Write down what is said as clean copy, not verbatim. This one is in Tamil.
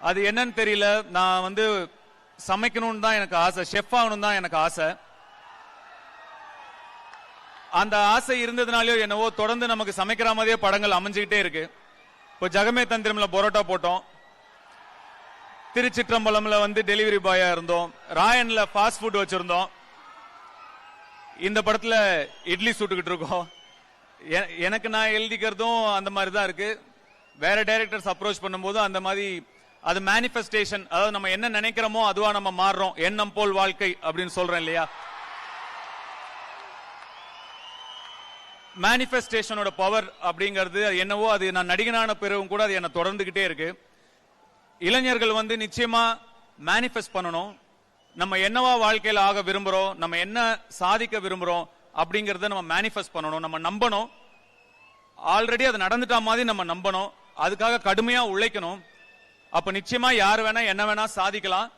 அது என்னன்னு தெரியல. நான் வந்து சமைக்கணும்னு தான் எனக்கு ஆசை, ஷெஃப் ஆகணும் தான் எனக்கு ஆசை. அந்த ஆசை இருந்ததுனாலயோ என்னவோ தொடர்ந்து நமக்கு சமைக்கிற மாதிரியே படங்கள் அமைஞ்சுக்கிட்டே இருக்கு. இப்போ ஜகமே தந்திரம்ல பரோட்டா போட்டோம், திருச்சிற்றம்பலம்ல வந்து டெலிவரி பாயா இருந்தோம், ராயன்ல ஃபாஸ்ட் ஃபுட் வச்சிருந்தோம், இந்த படத்துல இட்லி சுட்டுக்கிட்டு இருக்கோம். எனக்கு நான் எழுதிக்கிறதும் அந்த மாதிரி தான் இருக்கு. வேற டைரக்டர்ஸ் அப்ரோச் பண்ணும்போது அந்த மாதிரி அது மேனிஃபெஸ்டேஷன், அதாவது நம்ம என்ன நினைக்கிறோமோ அதுவா நம்ம மாறுறோம். எண்ணம் போல் வாழ்க்கை அப்படின்னு சொல்றேன் இல்லையா? மேனிஃபெஸ்டேஷனோட பவர் அப்படிங்கிறது என்னவோ அது நான் நடிகனான பிறகும் கூட அது என்ன தொடர்ந்துகிட்டே இருக்கு. இளைஞர்கள் வந்து நிச்சயமா மேனிஃபெஸ்ட் பண்ணணும். நம்ம என்னவா வாழ்க்கையில் ஆக விரும்புறோம், நம்ம என்ன சாதிக்க விரும்புறோம் அப்படிங்கறத நம்ம மேனிஃபெஸ்ட் பண்ணணும். நம்ம நம்பணும், ஆல்ரெடி அது நடந்துட்டா மாதிரி நம்ம நம்பணும், அதுக்காக கடுமையா உழைக்கணும். அப்ப நிச்சயமா யார் வேணா என்ன வேணா சாதிக்கலாம்.